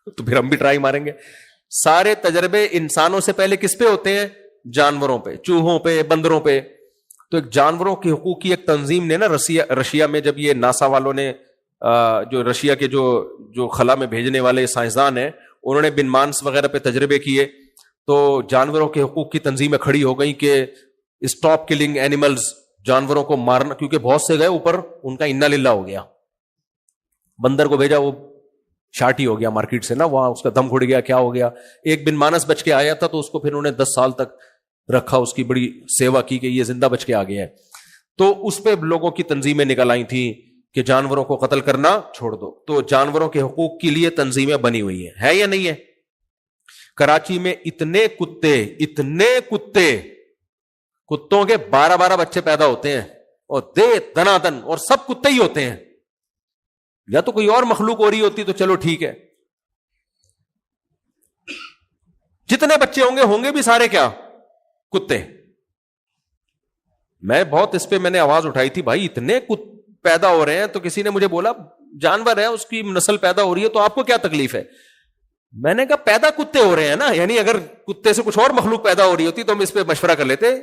تو پھر ہم بھی ٹرائی ماریں گے. سارے تجربے انسانوں سے پہلے کس پہ ہوتے ہیں؟ جانوروں پہ، چوہوں پہ، بندروں پہ. تو ایک جانوروں کے حقوق کی ایک تنظیم نے نا رشیا میں، جب یہ ناسا والوں نے جو رشیا کے جو خلا میں بھیجنے والے سائنسدان ہیں، انہوں نے بن مانس وغیرہ پہ تجربے کیے، تو جانوروں کے حقوق کی تنظیمیں کھڑی ہو گئیں کہ اسٹاپ کلنگ اینیملز، جانوروں کو مارنا، کیونکہ بہت سے گئے اوپر ان کا انا للہ ہو گیا. بندر کو بھیجا، وہ شارٹی ہو گیا مارکیٹ سے نا، وہاں اس کا دم گھڑ گیا، کیا ہو گیا. ایک بن مانس بچ کے آیا تھا، تو اس کو پھر انہوں نے 10 سال تک رکھا، اس کی بڑی سیوا کی کہ یہ زندہ بچ کے آ گیا ہے. تو اس پہ لوگوں کی تنظیمیں نکل آئی تھیں کہ جانوروں کو قتل کرنا چھوڑ دو. تو جانوروں کے حقوق کے لیے تنظیمیں بنی ہوئی ہیں، ہے یا نہیں ہے؟ کراچی میں اتنے کتوں کے 12 بچے پیدا ہوتے ہیں، اور دنا دن، اور سب کتے ہی ہوتے ہیں. یا تو کوئی اور مخلوق ہو رہی ہوتی تو چلو ٹھیک ہے. جتنے بچے ہوں گے بھی سارے کیا؟ کتے. میں بہت اس پہ میں نے آواز اٹھائی تھی، بھائی اتنے پیدا ہو رہے ہیں. تو کسی نے مجھے بولا جانور ہے، اس کی نسل پیدا ہو رہی ہے، تو آپ کو کیا تکلیف ہے؟ میں نے کہا پیدا کتے ہو رہے ہیں نا، یعنی اگر کتے سے کچھ اور مخلوق پیدا ہو رہی ہوتی تو ہم اس پہ مشورہ کر لیتے.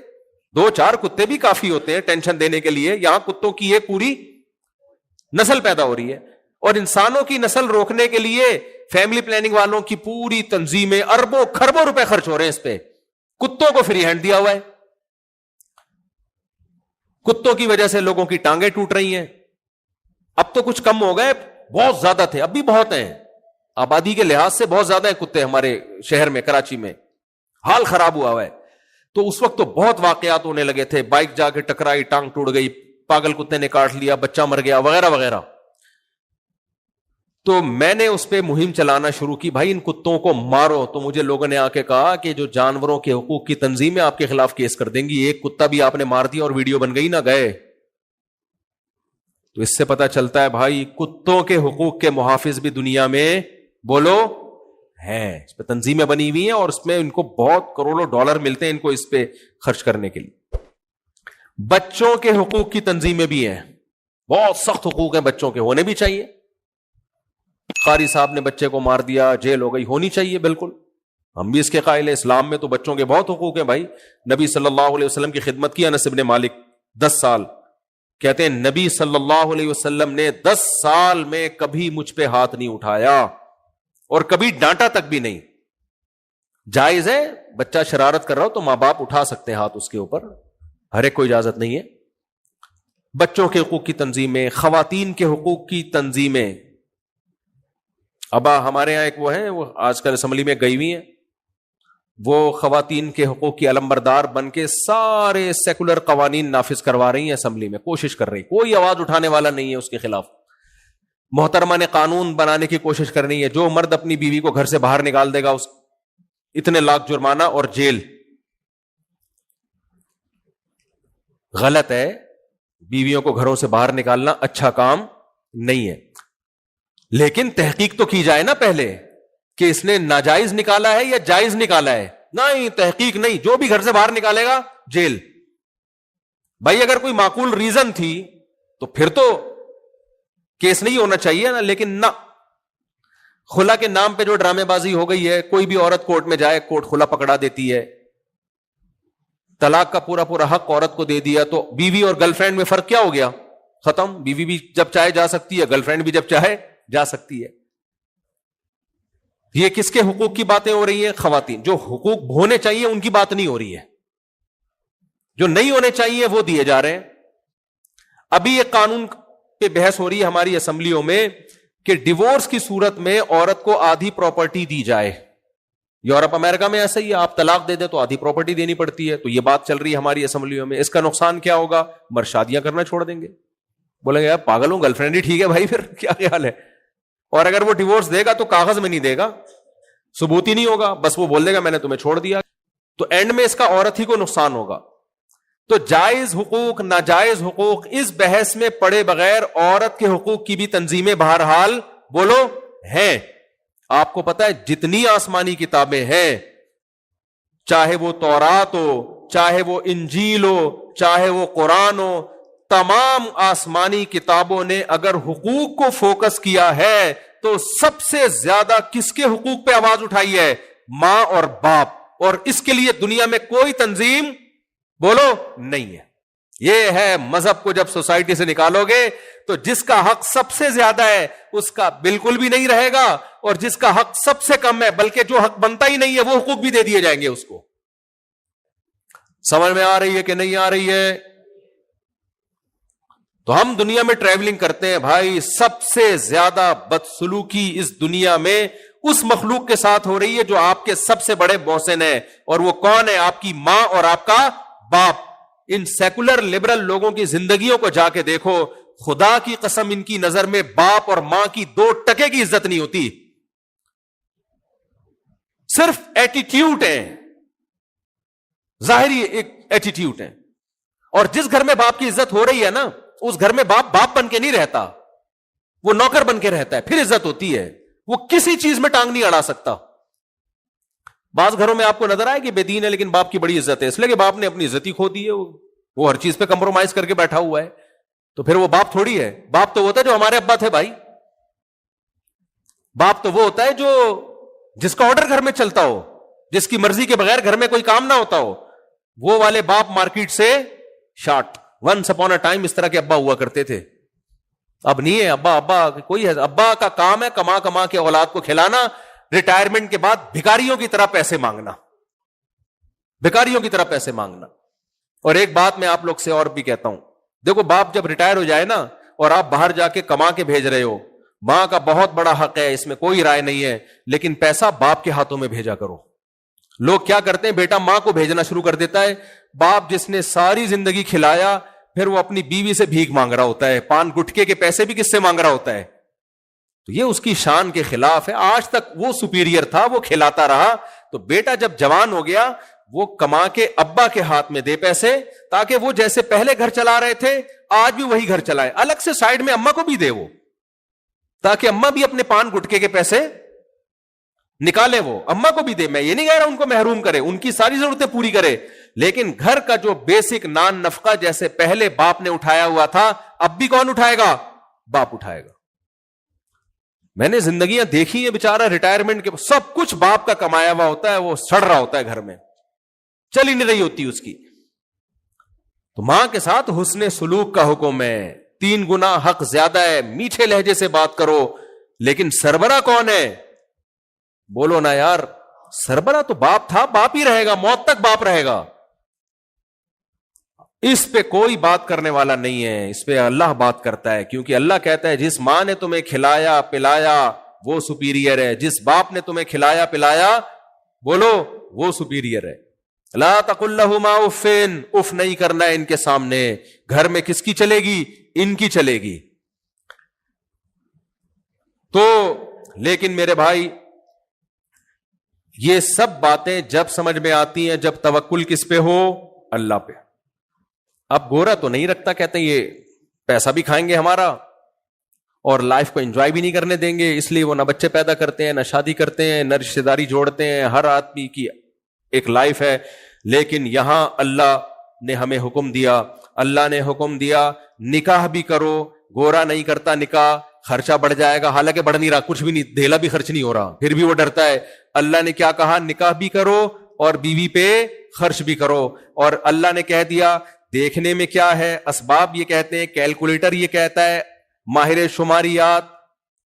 2-4 کتے بھی کافی ہوتے ہیں ٹینشن دینے کے لیے. یہاں کتوں کی ایک پوری نسل پیدا ہو رہی ہے. اور انسانوں کی نسل روکنے کے لیے فیملی پلاننگ والوں کی پوری تنظیمیں اربوں کھربوں روپے خرچ ہو رہے ہیں اس پہ. کتوں کو فری ہینڈ دیا ہوا ہے. کتوں کی وجہ سے لوگوں کی ٹانگیں ٹوٹ رہی ہیں. اب تو کچھ کم ہو گئے، بہت زیادہ تھے، اب بھی بہت ہیں. آبادی کے لحاظ سے بہت زیادہ ہیں کتے ہمارے شہر میں، کراچی میں حال خراب ہوا ہے. تو اس وقت تو بہت واقعات ہونے لگے تھے، بائک جا کے ٹکرائی، ٹانگ ٹوٹ گئی، پاگل کتے نے کاٹ لیا، بچہ مر گیا، وغیرہ وغیرہ. تو میں نے اس پہ مہم چلانا شروع کی، بھائی ان کتوں کو مارو. تو مجھے لوگوں نے آ کے کہا کہ جو جانوروں کے حقوق کی تنظیمیں آپ کے خلاف کیس کر دیں گی، ایک کتا بھی آپ نے مار دیا اور ویڈیو بن گئی نہ گئے. تو اس سے پتا چلتا ہے بھائی کتوں کے حقوق کے محافظ بھی دنیا میں بولو ہیں. اس پہ تنظیمیں بنی ہوئی ہیں، اور اس میں ان کو بہت کروڑوں ڈالر ملتے ہیں ان کو اس پہ خرچ کرنے کے لیے. بچوں کے حقوق کی تنظیمیں بھی ہیں، بہت سخت حقوق ہیں بچوں کے، ہونے بھی چاہیے. قاری صاحب نے بچے کو مار دیا، جیل ہو گئی، ہونی چاہیے بالکل، ہم بھی اس کے قائل ہیں. اسلام میں تو بچوں کے بہت حقوق ہیں بھائی. نبی صلی اللہ علیہ وسلم کی خدمت کی انس بن مالک 10 سال، کہتے ہیں نبی صلی اللہ علیہ وسلم نے 10 سال میں کبھی مجھ پہ ہاتھ نہیں اٹھایا اور کبھی ڈانٹا تک بھی نہیں. جائز ہے بچہ شرارت کر رہا ہو تو ماں باپ اٹھا سکتے ہیں ہاتھ اس کے اوپر، ہر ایک کو اجازت نہیں ہے. بچوں کے حقوق کی تنظیمیں، خواتین کے حقوق کی تنظیمیں. ابا ہمارے ہاں ایک وہ ہیں، وہ آج کل اسمبلی میں گئی ہوئی ہیں، وہ خواتین کے حقوق کی علمبردار بن کے سارے سیکولر قوانین نافذ کروا رہی ہیں اسمبلی میں، کوشش کر رہی، کوئی آواز اٹھانے والا نہیں ہے اس کے خلاف. محترمہ نے قانون بنانے کی کوشش کرنی ہے، جو مرد اپنی بیوی کو گھر سے باہر نکال دے گا اس اتنے لاکھ جرمانہ اور جیل. غلط ہے، بیویوں کو گھروں سے باہر نکالنا اچھا کام نہیں ہے. لیکن تحقیق تو کی جائے نا پہلے کہ اس نے ناجائز نکالا ہے یا جائز نکالا ہے. نہیں، تحقیق نہیں، جو بھی گھر سے باہر نکالے گا جیل. بھائی اگر کوئی معقول ریزن تھی تو پھر تو کیس نہیں ہونا چاہیے نا. لیکن نہ، خلا کے نام پہ جو ڈرامے بازی ہو گئی ہے، کوئی بھی عورت کورٹ میں جائے کورٹ خلا پکڑا دیتی ہے. طلاق کا پورا پورا حق عورت کو دے دیا، تو بیوی اور گرل فرینڈ میں فرق کیا ہو گیا؟ ختم. بیوی بھی جب چاہے جا سکتی ہے، گرل فرینڈ بھی جب چاہے جا سکتی ہے. یہ کس کے حقوق کی باتیں ہو رہی ہیں؟ خواتین. جو حقوق ہونے چاہیے ان کی بات نہیں ہو رہی ہے، جو نہیں ہونے چاہیے وہ دیے جا رہے ہیں. ابھی ایک قانون پہ بحث ہو رہی ہے ہماری اسمبلیوں میں کہ ڈیورس کی صورت میں عورت کو آدھی پراپرٹی دی جائے. یورپ امریکہ میں ایسا ہی ہے، آپ طلاق دے دیں تو آدھی پراپرٹی دینی پڑتی ہے. تو یہ بات چل رہی ہے ہماری اسمبلیوں میں. اس کا نقصان کیا ہوگا؟ مرد شادیاں کرنا چھوڑ دیں گے، بولیں گے یار پاگل ہوں، گرل فرینڈ ہی ٹھیک ہے بھائی، پھر کیا خیال ہے. اور اگر وہ ڈیورس دے گا تو کاغذ میں نہیں دے گا، ثبوت ہی نہیں ہوگا، بس وہ بول دے گا میں نے تمہیں چھوڑ دیا. تو اینڈ میں اس کا عورت ہی کو نقصان ہوگا. تو جائز حقوق، ناجائز حقوق، اس بحث میں پڑے بغیر عورت کے حقوق کی بھی تنظیمیں بہرحال بولو ہیں. آپ کو پتا ہے جتنی آسمانی کتابیں ہیں، چاہے وہ تورات ہو، چاہے وہ انجیل ہو، چاہے وہ قرآن ہو، تمام آسمانی کتابوں نے اگر حقوق کو فوکس کیا ہے تو سب سے زیادہ کس کے حقوق پہ آواز اٹھائی ہے؟ ماں اور باپ. اور اس کے لیے دنیا میں کوئی تنظیم بولو نہیں ہے. یہ ہے مذہب کو جب سوسائٹی سے نکالو گے تو جس کا حق سب سے زیادہ ہے اس کا بالکل بھی نہیں رہے گا, اور جس کا حق سب سے کم ہے بلکہ جو حق بنتا ہی نہیں ہے وہ حقوق بھی دے دیے جائیں گے اس کو. سمجھ میں آ رہی ہے کہ نہیں آ رہی ہے؟ تو ہم دنیا میں ٹریولنگ کرتے ہیں بھائی, سب سے زیادہ بدسلوکی اس دنیا میں اس مخلوق کے ساتھ ہو رہی ہے جو آپ کے سب سے بڑے محسن ہیں, اور وہ کون ہے؟ آپ کی ماں اور آپ کا باپ. ان سیکولر لبرل لوگوں کی زندگیوں کو جا کے دیکھو, خدا کی قسم ان کی نظر میں باپ اور ماں کی 2 ٹکے کی عزت نہیں ہوتی, صرف ایٹیٹیوڈ ہے, ظاہری ایک ایٹیٹیوڈ ہے. اور جس گھر میں باپ کی عزت ہو رہی ہے نا, اس گھر میں باپ باپ بن کے نہیں رہتا, وہ نوکر بن کے رہتا ہے, پھر عزت ہوتی ہے. وہ کسی چیز میں ٹانگ نہیں اڑا سکتا. بعض گھروں میں آپ کو نظر آئے کہ بے دین ہے لیکن باپ کی بڑی عزت ہے, اس لیے کہ باپ نے اپنی عزت ہی کھو دی ہے, وہ ہر چیز پہ کمپرومائز کر کے بیٹھا ہوا ہے. تو پھر وہ باپ تھوڑی ہے. باپ تو ہوتا ہے جو ہمارے ابا تھے بھائی. باپ تو وہ ہوتا ہے جو جس کا آرڈر گھر میں چلتا ہو, جس کی مرضی کے بغیر گھر میں کوئی کام نہ ہوتا ہو. وہ والے باپ مارکیٹ سے short. Once upon a time اس طرح کے ابا ہوا کرتے تھے. اب نہیں ہے ابا کوئی ہے. ابا کا کام ہے کما کما کے اولاد کو کھلانا, ریٹائرمنٹ کے بعد بھکاریوں کی طرح پیسے مانگنا, بھکاریوں کی طرح پیسے مانگنا. اور ایک بات میں آپ لوگ سے اور بھی کہتا ہوں, دیکھو باپ جب ریٹائر ہو جائے نا اور آپ باہر جا کے کما کے بھیج رہے ہو, ماں کا بہت بڑا حق ہے, اس میں کوئی رائے نہیں ہے, لیکن پیسہ باپ کے ہاتھوں میں بھیجا کرو. لوگ کیا کرتے ہیں, بیٹا ماں کو بھیجنا شروع کر دیتا ہے. باپ جس نے ساری زندگی کھلایا, پھر وہ اپنی بیوی سے بھیک مانگ رہا ہوتا ہے, پان گٹکے کے پیسے بھی کس سے مانگ رہا ہوتا ہے. تو یہ اس کی شان کے خلاف ہے. آج تک وہ سپیریئر تھا, وہ کھلاتا رہا. تو بیٹا جب جوان ہو گیا, وہ کما کے ابا کے ہاتھ میں دے پیسے, تاکہ وہ جیسے پہلے گھر چلا رہے تھے آج بھی وہی گھر چلائے. الگ سے سائڈ میں اما کو بھی دے وہ, تاکہ اما بھی اپنے پان گٹکے کے پیسے نکالے, وہ اما کو بھی دے. میں یہ نہیں کہہ رہا ان کو محروم کرے, ان کی ساری ضرورتیں پوری کرے, لیکن گھر کا جو بیسک نان نفقہ جیسے پہلے باپ نے اٹھایا ہوا تھا, اب بھی کون اٹھائے گا؟ باپ اٹھائے گا. میں نے زندگیاں دیکھی ہیں, بیچارہ ریٹائرمنٹ کے سب کچھ باپ کا کمایا ہوا ہوتا ہے, وہ سڑ رہا ہوتا ہے گھر میں, چل ہی نہیں رہی ہوتی اس کی. تو ماں کے ساتھ حسن سلوک کا حکم ہے, 3 گنا حق زیادہ ہے. میٹھے لہجے سے بات کرو, لیکن سربراہ کون ہے؟ بولو نا یار. سربراہ تو باپ تھا, باپ ہی رہے گا, موت تک باپ رہے گا. اس پہ کوئی بات کرنے والا نہیں ہے, اس پہ اللہ بات کرتا ہے, کیونکہ اللہ کہتا ہے جس ماں نے تمہیں کھلایا پلایا وہ سپیریئر ہے, جس باپ نے تمہیں کھلایا پلایا بولو وہ سپیریئر ہے. لا تقل لهما اف, اف نہیں کرنا ہے ان کے سامنے. گھر میں کس کی چلے گی؟ ان کی چلے گی. تو لیکن میرے بھائی یہ سب باتیں جب سمجھ میں آتی ہیں جب توکل کس پہ ہو؟ اللہ پہ. اب گورا تو نہیں رکھتا, کہتے ہیں یہ پیسہ بھی کھائیں گے ہمارا اور لائف کو انجوائے بھی نہیں کرنے دیں گے, اس لیے وہ نہ بچے پیدا کرتے ہیں, نہ شادی کرتے ہیں, نہ رشتہ داری جوڑتے ہیں. ہر آدمی کی ایک لائف ہے. لیکن یہاں اللہ نے ہمیں حکم دیا, اللہ نے حکم دیا نکاح بھی کرو. گورا نہیں کرتا نکاح, خرچہ بڑھ جائے گا, حالانکہ بڑھ نہیں رہا, کچھ بھی نہیں, دھیلا بھی خرچ نہیں ہو رہا, پھر بھی وہ ڈرتا ہے. اللہ نے کیا کہا؟ نکاح بھی کرو اور بیوی پہ خرچ بھی کرو. اور اللہ نے کہہ دیا دیکھنے میں کیا ہے, اسباب یہ کہتے ہیں, کیلکولیٹر یہ کہتا ہے, ماہر شماریات,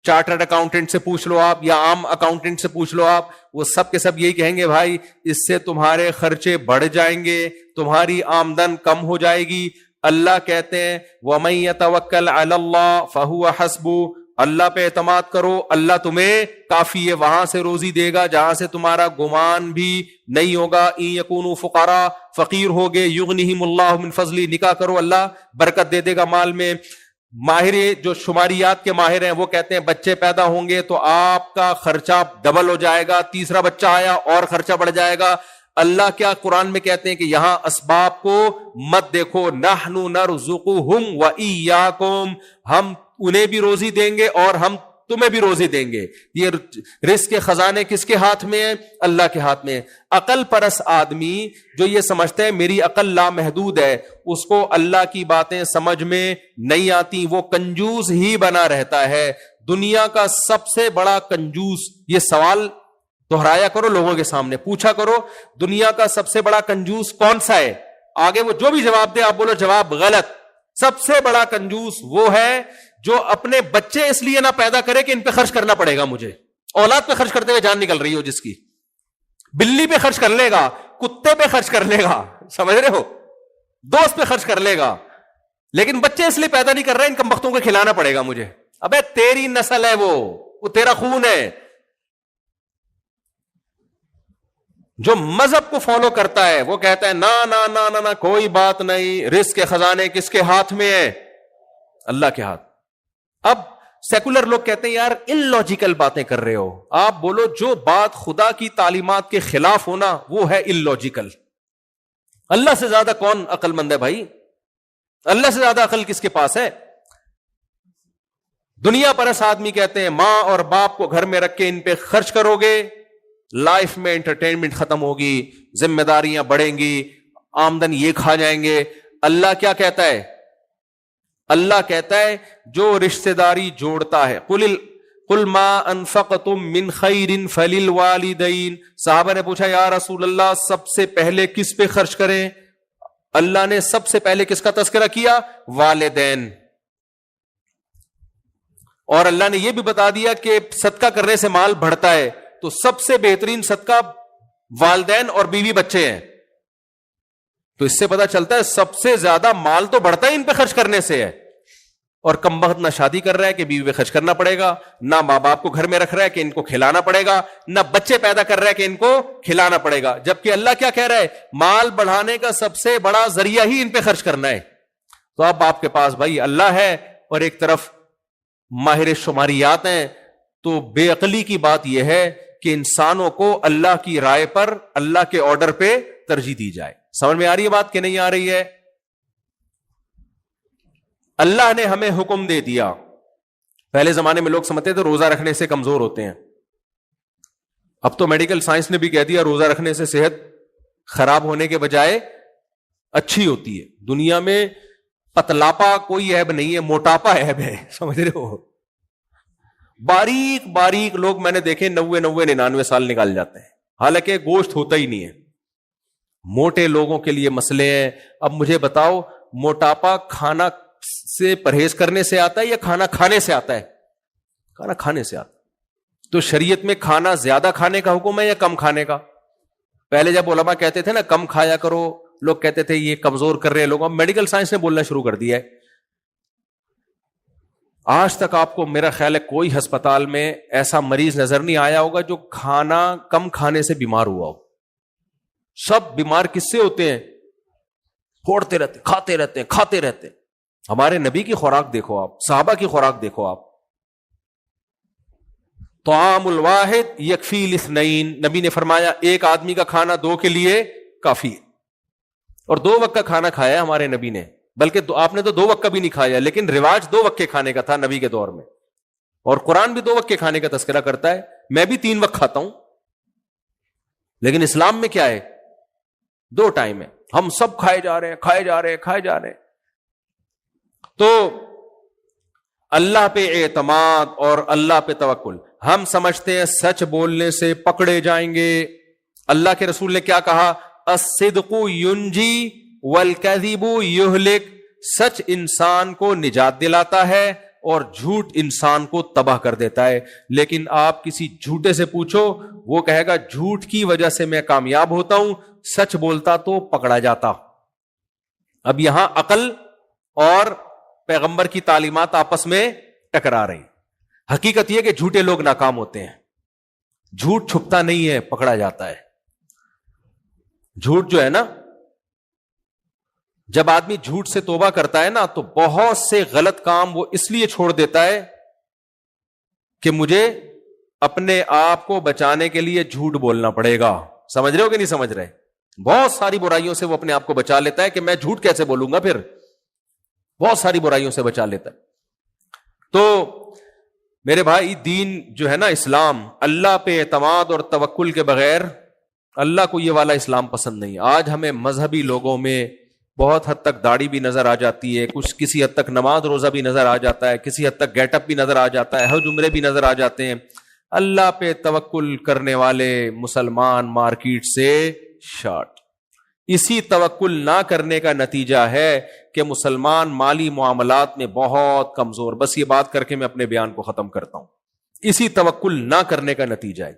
چارٹرڈ اکاؤنٹنٹ سے پوچھ لو آپ یا عام اکاؤنٹنٹ سے پوچھ لو آپ, وہ سب کے سب یہی کہیں گے بھائی اس سے تمہارے خرچے بڑھ جائیں گے, تمہاری آمدن کم ہو جائے گی. اللہ کہتے ہیں وَمَن يَتَوَكَّلْ عَلَى اللَّهِ فَهُوَ حَسْبُهُ, اللہ پہ اعتماد کرو, اللہ تمہیں کافی ہے, وہاں سے روزی دے گا جہاں سے تمہارا گمان بھی نہیں ہوگا. ان یکونوا فقراء, فقیر ہوگے, یغنیہم اللہ من فضلی, نکاح کرو اللہ برکت دے دے گا مال میں. ماہر جو شماریات کے ماہر ہیں وہ کہتے ہیں بچے پیدا ہوں گے تو آپ کا خرچہ ڈبل ہو جائے گا, تیسرا بچہ آیا اور خرچہ بڑھ جائے گا. اللہ کیا قرآن میں کہتے ہیں کہ یہاں اسباب کو مت دیکھو, نحن نرزقہم وإیاکم, ہم انہیں بھی روزی دیں گے اور ہم تمہیں بھی روزی دیں گے. یہ رزق کے خزانے کس کے ہاتھ میں ہیں؟ اللہ کے ہاتھ میں. عقل پرست آدمی جو یہ سمجھتے ہیں میری عقل لامحدود ہے, اس کو اللہ کی باتیں سمجھ میں نہیں آتی, وہ کنجوس ہی بنا رہتا ہے. دنیا کا سب سے بڑا کنجوس، یہ سوال دہرایا کرو لوگوں کے سامنے، پوچھا کرو دنیا کا سب سے بڑا کنجوس کون سا ہے؟ آگے وہ جو بھی جواب دے آپ بولو جواب غلط۔ سب سے بڑا کنجوس وہ ہے جو اپنے بچے اس لیے نہ پیدا کرے کہ ان پہ خرچ کرنا پڑے گا مجھے، اولاد پہ خرچ کرتے ہوئے جان نکل رہی ہو جس کی، بلی پہ خرچ کر لے گا، کتے پہ خرچ کر لے گا، سمجھ رہے ہو، دوست پہ خرچ کر لے گا، لیکن بچے اس لیے پیدا نہیں کر رہے ان کمبختوں کو کھلانا پڑے گا مجھے۔ ابے تیری نسل ہے، وہ تیرا خون ہے۔ جو مذہب کو فالو کرتا ہے وہ کہتا ہے نا نا نا نا نا کوئی بات نہیں، رزق کے خزانے کس کے ہاتھ میں ہے؟ اللہ کے ہاتھ۔ اب سیکولر لوگ کہتے ہیں یار ان لاجیکل باتیں کر رہے ہو، آپ بولو جو بات خدا کی تعلیمات کے خلاف ہونا وہ ہے ان لاجیکل۔ اللہ سے زیادہ کون عقل مند ہے بھائی؟ اللہ سے زیادہ عقل کس کے پاس ہے؟ دنیا پرست آدمی کہتے ہیں ماں اور باپ کو گھر میں رکھ کے ان پہ خرچ کرو گے، لائف میں انٹرٹینمنٹ ختم ہوگی، ذمہ داریاں بڑھیں گی، آمدن یہ کھا جائیں گے۔ اللہ کیا کہتا ہے؟ اللہ کہتا ہے جو رشتہ داری جوڑتا ہے، قل ما انفقتم من خیر فللوالدین۔ صحابہ نے پوچھا یا رسول اللہ سب سے پہلے کس پہ خرچ کریں؟ اللہ نے سب سے پہلے کس کا تذکرہ کیا؟ والدین۔ اور اللہ نے یہ بھی بتا دیا کہ صدقہ کرنے سے مال بڑھتا ہے، تو سب سے بہترین صدقہ والدین اور بیوی بچے ہیں۔ تو اس سے پتا چلتا ہے سب سے زیادہ مال تو بڑھتا ہے ان پہ خرچ کرنے سے ہے، اور کم وقت نہ شادی کر رہا ہے کہ بیوی پہ خرچ کرنا پڑے گا، نہ ماں باپ کو گھر میں رکھ رہا ہے کہ ان کو کھلانا پڑے گا، نہ بچے پیدا کر رہا ہے کہ ان کو کھلانا پڑے گا۔ جبکہ اللہ کیا کہہ رہا ہے؟ مال بڑھانے کا سب سے بڑا ذریعہ ہی ان پہ خرچ کرنا ہے۔ تو اب آپ کے پاس بھائی اللہ ہے اور ایک طرف ماہر شماریات ہیں، تو بے عقلی کی بات یہ ہے کہ انسانوں کو اللہ کی رائے پر، اللہ کے آرڈر پہ ترجیح دی جائے۔ سمجھ میں آ رہی ہے بات کہ نہیں آ رہی ہے؟ اللہ نے ہمیں حکم دے دیا، پہلے زمانے میں لوگ سمجھتے تھے روزہ رکھنے سے کمزور ہوتے ہیں، اب تو میڈیکل سائنس نے بھی کہہ دیا روزہ رکھنے سے صحت خراب ہونے کے بجائے اچھی ہوتی ہے۔ دنیا میں پتلاپا کوئی عیب نہیں ہے، موٹاپا عیب ہے، سمجھ رہے ہو؟ باریک باریک لوگ میں نے دیکھے 90 99 سال نکال جاتے ہیں، حالانکہ گوشت ہوتا ہی نہیں ہے۔ موٹے لوگوں کے لیے مسئلے ہیں۔ اب مجھے بتاؤ موٹاپا کھانا سے پرہیز کرنے سے آتا ہے یا کھانا کھانے سے آتا ہے؟ کھانا کھانے سے آتا ہے۔ تو شریعت میں کھانا زیادہ کھانے کا حکم ہے یا کم کھانے کا؟ پہلے جب علماء کہتے تھے نا کم کھایا کرو، لوگ کہتے تھے یہ کمزور کر رہے ہیں لوگ، اب میڈیکل سائنس نے بولنا شروع کر دیا ہے۔ آج تک آپ کو میرا خیال ہے کوئی ہسپتال میں ایسا مریض نظر نہیں آیا ہوگا جو کھانا کم کھانے سے بیمار ہوا ہو۔ سب بیمار کس سے ہوتے ہیں؟ پھوڑتے رہتے، کھاتے رہتے ہیں، کھاتے رہتے ہیں۔ ہمارے نبی کی خوراک دیکھو آپ، صحابہ کی خوراک دیکھو آپ۔ طعام الواحد یکفی الاثنین، نبی نے فرمایا ایک آدمی کا کھانا دو کے لیے کافی ہے، اور 2 وقت کا کھانا کھایا ہمارے نبی نے، بلکہ آپ نے تو 2 وقت کا بھی نہیں کھایا، لیکن رواج 2 وقت کے کھانے کا تھا نبی کے دور میں، اور قرآن بھی 2 وقت کے کھانے کا تذکرہ کرتا ہے۔ میں بھی 3 وقت کھاتا ہوں، لیکن اسلام میں کیا ہے؟ 2 ٹائم ہے۔ ہم سب کھائے جا رہے ہیں، کھائے جا رہے ہیں، کھائے جا رہے ہیں۔ تو اللہ پہ اعتماد اور اللہ پہ توکل، ہم سمجھتے ہیں سچ بولنے سے پکڑے جائیں گے۔ اللہ کے رسول نے کیا کہا؟ الصدق ینجی والکذب یہلک، سچ انسان کو نجات دلاتا ہے اور جھوٹ انسان کو تباہ کر دیتا ہے۔ لیکن آپ کسی جھوٹے سے پوچھو، وہ کہے گا جھوٹ کی وجہ سے میں کامیاب ہوتا ہوں، سچ بولتا تو پکڑا جاتا۔ اب یہاں عقل اور پیغمبر کی تعلیمات آپس میں ٹکرا رہی۔ حقیقت یہ کہ جھوٹے لوگ ناکام ہوتے ہیں، جھوٹ چھپتا نہیں ہے، پکڑا جاتا ہے۔ جھوٹ جو ہے نا، جب آدمی جھوٹ سے توبہ کرتا ہے نا تو بہت سے غلط کام وہ اس لیے چھوڑ دیتا ہے کہ مجھے اپنے آپ کو بچانے کے لیے جھوٹ بولنا پڑے گا۔ سمجھ رہے ہو کہ نہیں سمجھ رہے؟ بہت ساری برائیوں سے وہ اپنے آپ کو بچا لیتا ہے کہ میں جھوٹ کیسے بولوں گا، پھر بہت ساری برائیوں سے بچا لیتا ہے۔ تو میرے بھائی دین جو ہے نا اسلام، اللہ پہ اعتماد اور توکل کے بغیر، اللہ کو یہ والا اسلام پسند نہیں۔ آج ہمیں مذہبی لوگوں میں بہت حد تک داڑھی بھی نظر آ جاتی ہے, کچھ کسی حد تک نماز روزہ بھی نظر آ جاتا ہے, کسی حد تک گیٹ اپ بھی نظر آ جاتا ہے, حج عمرے بھی نظر آ جاتے ہیں. اللہ پہ توکل کرنے والے مسلمان مارکیٹ سے شارٹ. اسی توکل نہ کرنے کا نتیجہ ہے کہ مسلمان مالی معاملات میں بہت کمزور. بس یہ بات کر کے میں اپنے بیان کو ختم کرتا ہوں. اسی توکل نہ کرنے کا نتیجہ ہے.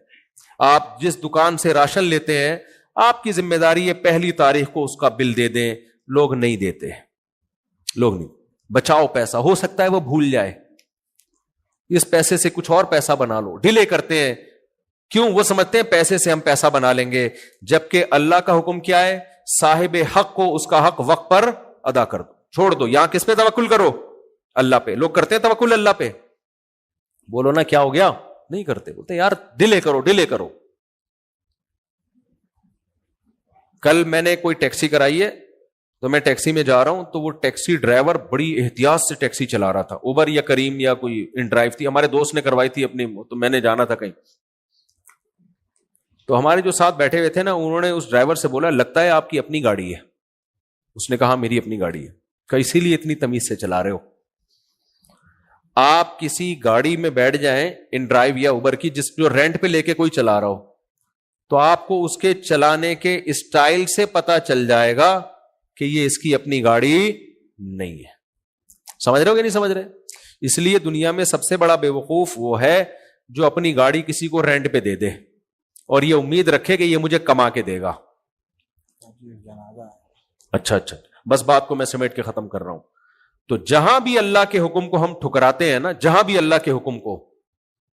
آپ جس دکان سے راشن لیتے ہیں, آپ کی ذمہ داری ہے پہلی تاریخ کو اس کا بل دے دیں. لوگ نہیں دیتے, لوگ نہیں. بچاؤ پیسہ, ہو سکتا ہے وہ بھول جائے, اس پیسے سے کچھ اور پیسہ بنا لو. ڈیلے کرتے ہیں. کیوں؟ وہ سمجھتے ہیں پیسے سے ہم پیسہ بنا لیں گے, جبکہ اللہ کا حکم کیا ہے؟ صاحب حق کو اس کا حق وقت پر ادا کر دو, چھوڑ دو. یہاں کس پہ توکل کرو؟ اللہ پہ. لوگ کرتے ہیں توکل اللہ پہ. بولو نا کیا ہو گیا؟ نہیں کرتے. بولتے یار ڈیلے کرو, ڈیلے کرو. کل میں نے کوئی ٹیکسی کرائی ہے, تو میں ٹیکسی میں جا رہا ہوں, تو وہ ٹیکسی ڈرائیور بڑی احتیاط سے ٹیکسی چلا رہا تھا. اوبر یا کریم یا کوئی ان ڈرائیو تھی, ہمارے دوست نے کروائی تھی اپنی, تو میں نے جانا تھا کہیں. تو ہمارے جو ساتھ بیٹھے ہوئے تھے نا, انہوں نے اس ڈرائیور سے بولا لگتا ہے آپ کی اپنی گاڑی ہے. اس نے کہا میری اپنی گاڑی ہے. کہ اسی لیے اتنی تمیز سے چلا رہے ہو. آپ کسی گاڑی میں بیٹھ جائیں ان ڈرائیو یا اوبر کی, جو رینٹ پہ لے کے کوئی چلا رہا ہو, تو آپ کو اس کے چلانے کے اسٹائل سے پتا چل جائے گا کہ یہ اس کی اپنی گاڑی نہیں ہے. سمجھ رہے ہو کہ نہیں سمجھ رہے؟ اس لیے دنیا میں سب سے بڑا بے وقوف وہ ہے جو اپنی گاڑی کسی کو رینٹ پہ دے دے اور یہ امید رکھے کہ یہ مجھے کما کے دے گا. اچھا, بس بات کو میں سمیٹ کے ختم کر رہا ہوں. تو جہاں بھی اللہ کے حکم کو ہم ٹھکراتے ہیں نا, جہاں بھی اللہ کے حکم کو,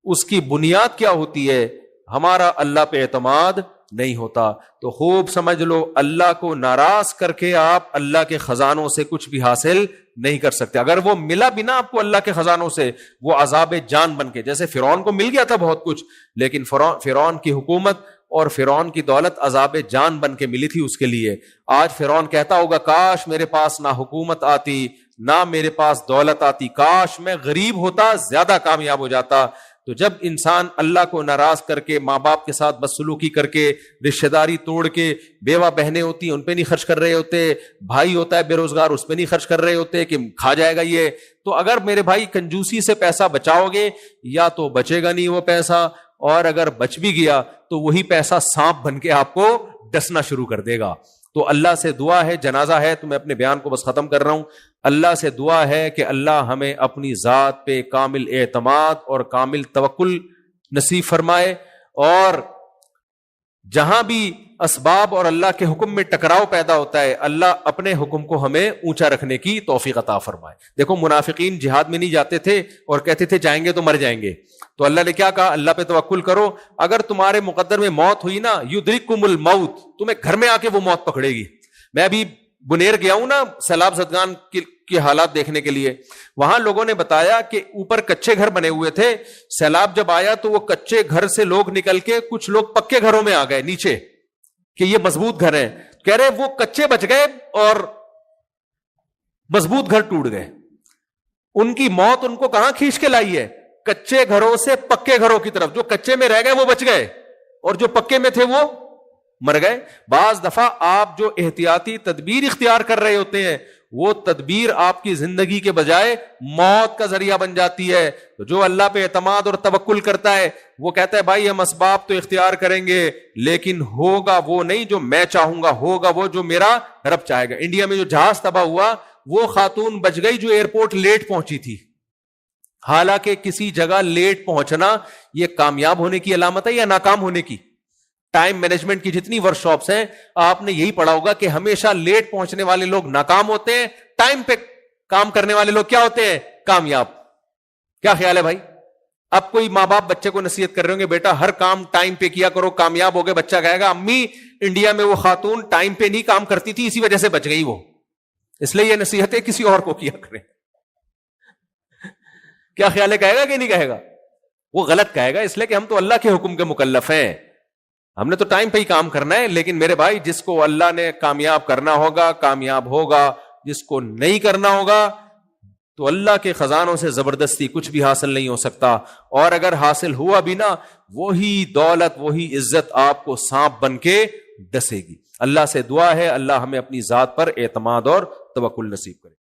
اس کی بنیاد کیا ہوتی ہے؟ ہمارا اللہ پہ اعتماد نہیں ہوتا. تو خوب سمجھ لو, اللہ کو ناراض کر کے آپ اللہ کے خزانوں سے کچھ بھی حاصل نہیں کر سکتے. اگر وہ ملا بھی نا آپ کو اللہ کے خزانوں سے, وہ عذاب جان بن کے, جیسے فرعون کو مل گیا تھا بہت کچھ, لیکن فرعون کی حکومت اور فرعون کی دولت عذاب جان بن کے ملی تھی اس کے لیے. آج فرعون کہتا ہوگا کاش میرے پاس نہ حکومت آتی نہ میرے پاس دولت آتی, کاش میں غریب ہوتا, زیادہ کامیاب ہو جاتا. تو جب انسان اللہ کو ناراض کر کے, ماں باپ کے ساتھ بدسلوکی کر کے, رشتہ داری توڑ کے, بیوہ بہنیں ہوتی ہیں ان پہ نہیں خرچ کر رہے ہوتے, بھائی ہوتا ہے بے روزگار اس پہ نہیں خرچ کر رہے ہوتے کہ کھا جائے گا یہ, تو اگر میرے بھائی کنجوسی سے پیسہ بچاؤ گے, یا تو بچے گا نہیں وہ پیسہ, اور اگر بچ بھی گیا تو وہی پیسہ سانپ بن کے آپ کو ڈسنا شروع کر دے گا. تو اللہ سے دعا ہے, جنازہ ہے تو میں اپنے بیان کو بس ختم کر رہا ہوں. اللہ سے دعا ہے کہ اللہ ہمیں اپنی ذات پہ کامل اعتماد اور کامل توکل نصیب فرمائے, اور جہاں بھی اسباب اور اللہ کے حکم میں ٹکراؤ پیدا ہوتا ہے, اللہ اپنے حکم کو ہمیں اونچا رکھنے کی توفیق عطا فرمائے. دیکھو منافقین جہاد میں نہیں جاتے تھے اور کہتے تھے جائیں گے تو مر جائیں گے, تو اللہ نے کیا کہا؟ اللہ پہ توکل کرو, اگر تمہارے مقدر میں موت ہوئی نا, یدرککم الموت, تمہیں گھر میں آ کے وہ موت پکڑے گی. میں ابھی بنیر گیا ہوں نا سیلاب زدگان کے حالات دیکھنے کے لیے, وہاں لوگوں نے بتایا کہ اوپر کچے گھر بنے ہوئے تھے, سیلاب جب آیا تو وہ کچے گھر سے لوگ نکل کے کچھ لوگ پکے گھروں میں آ گئے نیچے, کہ یہ مضبوط گھر ہیں. کہہ رہے وہ کچے بچ گئے اور مضبوط گھر ٹوٹ گئے. ان کی موت ان کو کہاں کھینچ کے لائی ہے؟ کچے گھروں سے پکے گھروں کی طرف. جو کچے میں رہ گئے وہ بچ گئے, اور جو پکے میں تھے وہ مر گئے. بعض دفعہ آپ جو احتیاطی تدبیر اختیار کر رہے ہوتے ہیں, وہ تدبیر آپ کی زندگی کے بجائے موت کا ذریعہ بن جاتی ہے. تو جو اللہ پہ اعتماد اور توکل کرتا ہے وہ کہتا ہے بھائی ہم اسباب تو اختیار کریں گے, لیکن ہوگا وہ نہیں جو میں چاہوں گا, ہوگا وہ جو میرا رب چاہے گا. انڈیا میں جو جہاز تباہ ہوا, وہ خاتون بچ گئی جو ایئرپورٹ لیٹ پہنچی تھی. حالانکہ کسی جگہ لیٹ پہنچنا یہ کامیاب ہونے کی علامت ہے یا ناکام ہونے کی؟ ٹائم مینجمنٹ کی جتنی ورک شاپس ہیں آپ نے یہی پڑھا ہوگا کہ ہمیشہ لیٹ پہنچنے والے لوگ ناکام ہوتے ہیں, ٹائم پہ کام کرنے والے لوگ کیا ہوتے ہیں؟ کامیاب. کیا خیال ہے بھائی؟ اب کوئی ماں باپ بچے کو نصیحت کر رہے ہوں گے بیٹا ہر کام ٹائم پہ کیا کرو, کامیاب ہو گئے. بچہ کہے گا امی انڈیا میں وہ خاتون ٹائم پہ نہیں کام کرتی تھی, اسی وجہ سے بچ گئی وہ, اس لیے یہ نصیحتیں کسی اور کو کیا کریں. کیا خیال ہے, کہے گا کہ نہیں کہے گا؟ وہ غلط کہے گا, اس لیے کہ ہم تو اللہ کے حکم کے مکلف ہیں, ہم نے تو ٹائم پہ ہی کام کرنا ہے. لیکن میرے بھائی جس کو اللہ نے کامیاب کرنا ہوگا کامیاب ہوگا, جس کو نہیں کرنا ہوگا تو اللہ کے خزانوں سے زبردستی کچھ بھی حاصل نہیں ہو سکتا. اور اگر حاصل ہوا بھی نا, وہی دولت وہی عزت آپ کو سانپ بن کے ڈسے گی. اللہ سے دعا ہے اللہ ہمیں اپنی ذات پر اعتماد اور توکل نصیب کرے.